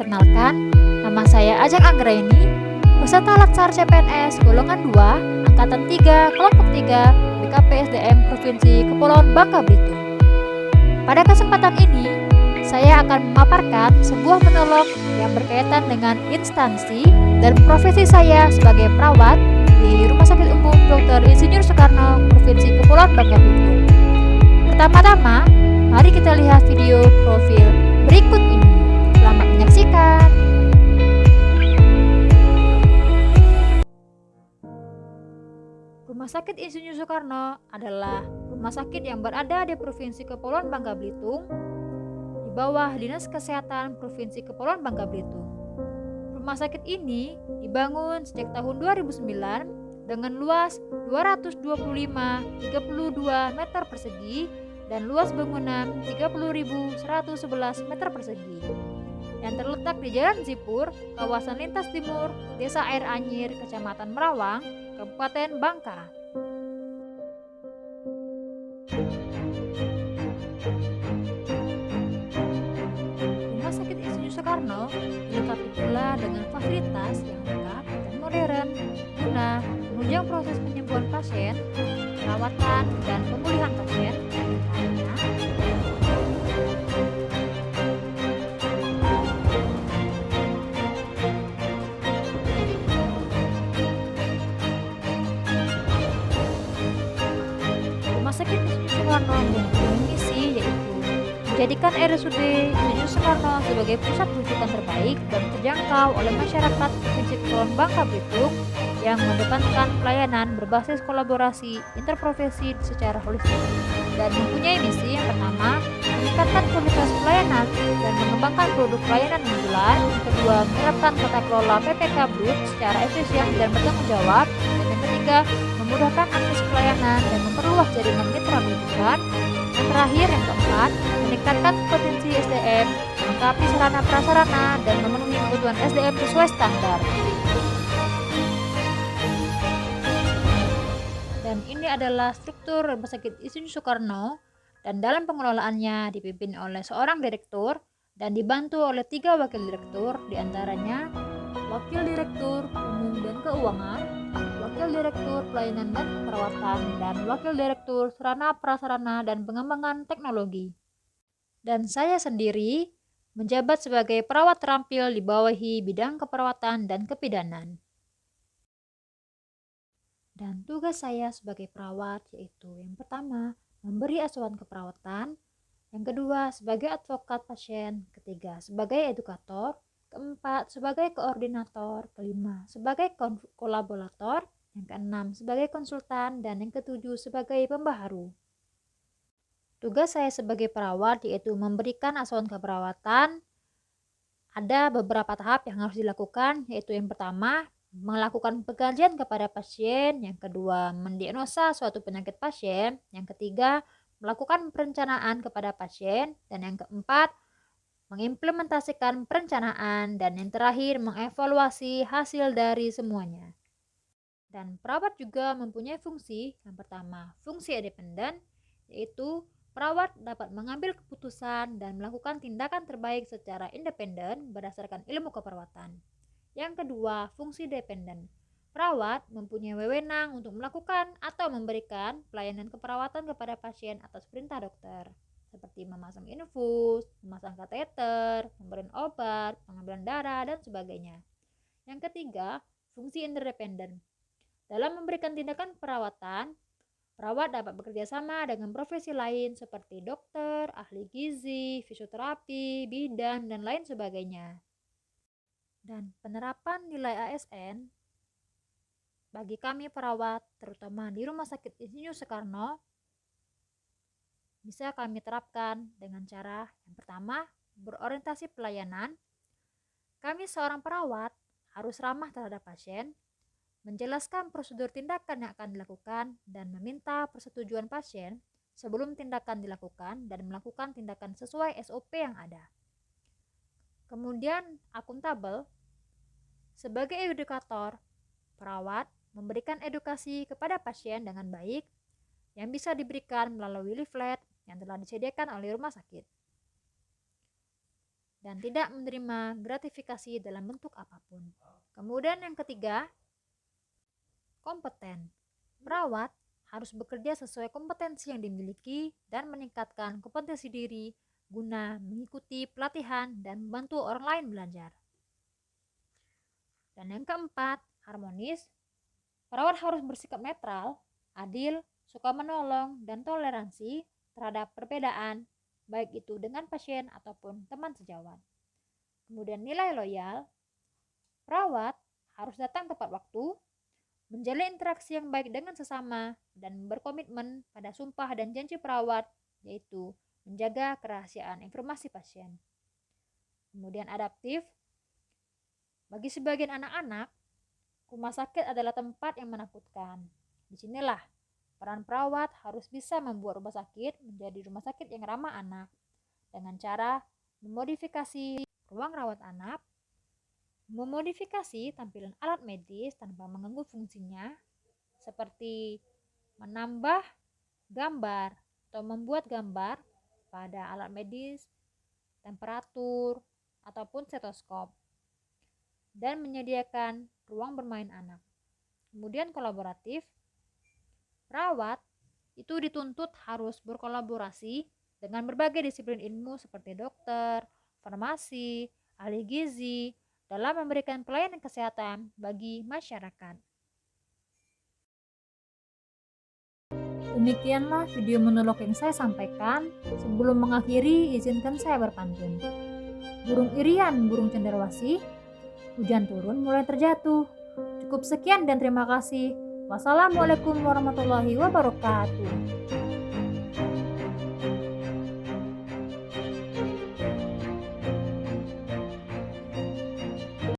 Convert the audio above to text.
Perkenalkan, nama saya Ajeng Anggraini, peserta Latsar CPNS golongan 2, angkatan 3, kelompok 3, BKPSDM Provinsi Kepulauan Bangka Belitung. Pada kesempatan ini, saya akan memaparkan sebuah monolog yang berkaitan dengan instansi dan profesi saya sebagai perawat di Rumah Sakit Umum Dr. Insinyur Soekarno, Provinsi Kepulauan Bangka Belitung. Pertama-tama, mari kita lihat video profil berikut ini. Selamat menyaksikan. Rumah Sakit Insinyur Soekarno adalah rumah sakit yang berada di Provinsi Kepulauan Bangka Belitung, di bawah Dinas Kesehatan Provinsi Kepulauan Bangka Belitung. Rumah sakit ini dibangun sejak tahun 2009 dengan luas 225,32 meter persegi dan luas bangunan 30.111 meter persegi yang terletak di Jalan Zipur, kawasan Lintas Timur, Desa Air Anyir, Kecamatan Merawang, Kabupaten Bangka. Rumah Sakit Insinyur Soekarno dilengkapi pula dengan fasilitas yang lengkap dan modern guna menunjang proses penyembuhan pasien, perawatan dan pemulihan pasien. Rumah Sakit Insinyur Soekarno mempunyai misi yaitu menjadikan RSUD Insinyur Soekarno sebagai pusat rujukan terbaik dan terjangkau oleh masyarakat Provinsi Kepulauan Bangka Belitung yang mengedepankan pelayanan berbasis kolaborasi interprofesi secara holistik dan mempunyai misi yang pertama, meningkatkan kualitas pelayanan dan mengembangkan produk pelayanan unggulan. Yang kedua, menerapkan tata kelola PPK BLUT secara efisien dan bertanggung jawab. Dan yang ketiga, memudahkan akses pelayanan dan memperluas jaringan mitra rujukan. Yang terakhir, yang keempat, meningkatkan kompetensi SDM, melengkapi sarana prasarana dan memenuhi kebutuhan SDM sesuai standar. Dan ini adalah struktur Rumah Sakit Insinyur Soekarno, dan dalam pengelolaannya dipimpin oleh seorang direktur dan dibantu oleh 3 wakil direktur, diantaranya Wakil Direktur Umum dan Keuangan, Wakil Direktur Pelayanan dan Perawatan, dan Wakil Direktur Sarana Prasarana dan Pengembangan Teknologi. Dan saya sendiri menjabat sebagai perawat terampil di bawahi bidang keperawatan dan kebidanan. Dan tugas saya sebagai perawat yaitu yang pertama, memberi asuhan keperawatan, yang kedua, sebagai advokat pasien, ketiga, sebagai edukator, keempat, sebagai koordinator, kelima, sebagai kolaborator, yang keenam, sebagai konsultan, dan yang ketujuh, sebagai pembaharu. Tugas saya sebagai perawat yaitu memberikan asuhan keperawatan. Ada beberapa tahap yang harus dilakukan, yaitu yang pertama, melakukan pengkajian kepada pasien, yang kedua, mendiagnosa suatu penyakit pasien, yang ketiga, melakukan perencanaan kepada pasien, dan yang keempat, mengimplementasikan perencanaan, dan yang terakhir, mengevaluasi hasil dari semuanya. Dan perawat juga mempunyai fungsi, yang pertama, fungsi independen, yaitu perawat dapat mengambil keputusan dan melakukan tindakan terbaik secara independen berdasarkan ilmu keperawatan. Yang kedua, fungsi dependen. Perawat mempunyai wewenang untuk melakukan atau memberikan pelayanan keperawatan kepada pasien atas perintah dokter, seperti memasang infus, memasang kateter, memberikan obat, pengambilan darah, dan sebagainya. Yang ketiga, fungsi interdependen. Dalam memberikan tindakan perawatan, perawat dapat bekerja sama dengan profesi lain seperti dokter, ahli gizi, fisioterapi, bidan, dan lain sebagainya. Dan penerapan nilai ASN bagi kami perawat, terutama di Rumah Sakit Insinyur Soekarno, bisa kami terapkan dengan cara yang pertama, berorientasi pelayanan. Kami seorang perawat harus ramah terhadap pasien, menjelaskan prosedur tindakan yang akan dilakukan, dan meminta persetujuan pasien sebelum tindakan dilakukan dan melakukan tindakan sesuai SOP yang ada. Kemudian akuntabel. Sebagai edukator, perawat memberikan edukasi kepada pasien dengan baik yang bisa diberikan melalui leaflet yang telah disediakan oleh rumah sakit. dan tidak menerima gratifikasi dalam bentuk apapun. Kemudian yang ketiga, kompeten. Perawat harus bekerja sesuai kompetensi yang dimiliki dan meningkatkan kompetensi diri guna mengikuti pelatihan dan membantu orang lain belajar. Dan yang keempat, harmonis. Perawat harus bersikap netral, adil, suka menolong, dan toleransi terhadap perbedaan, baik itu dengan pasien ataupun teman sejawat. Kemudian nilai loyal. Perawat harus datang tepat waktu, menjalin interaksi yang baik dengan sesama, dan berkomitmen pada sumpah dan janji perawat, yaitu menjaga kerahasiaan informasi pasien. Kemudian adaptif. Bagi sebagian anak-anak, rumah sakit adalah tempat yang menakutkan. Disinilah peran perawat harus bisa membuat rumah sakit menjadi rumah sakit yang ramah anak dengan cara memodifikasi ruang rawat anak, memodifikasi tampilan alat medis tanpa mengganggu fungsinya, seperti menambah gambar atau membuat gambar pada alat medis, temperatur, ataupun stetoskop, dan menyediakan ruang bermain anak. Kemudian kolaboratif. Perawat itu dituntut harus berkolaborasi dengan berbagai disiplin ilmu seperti dokter, farmasi, ahli gizi, dalam memberikan pelayanan kesehatan bagi masyarakat. Demikianlah video monolog yang saya sampaikan. Sebelum mengakhiri, izinkan saya berpantun. Burung irian, burung cenderawasih, hujan turun mulai terjatuh. Cukup sekian dan terima kasih. Wassalamualaikum warahmatullahi wabarakatuh.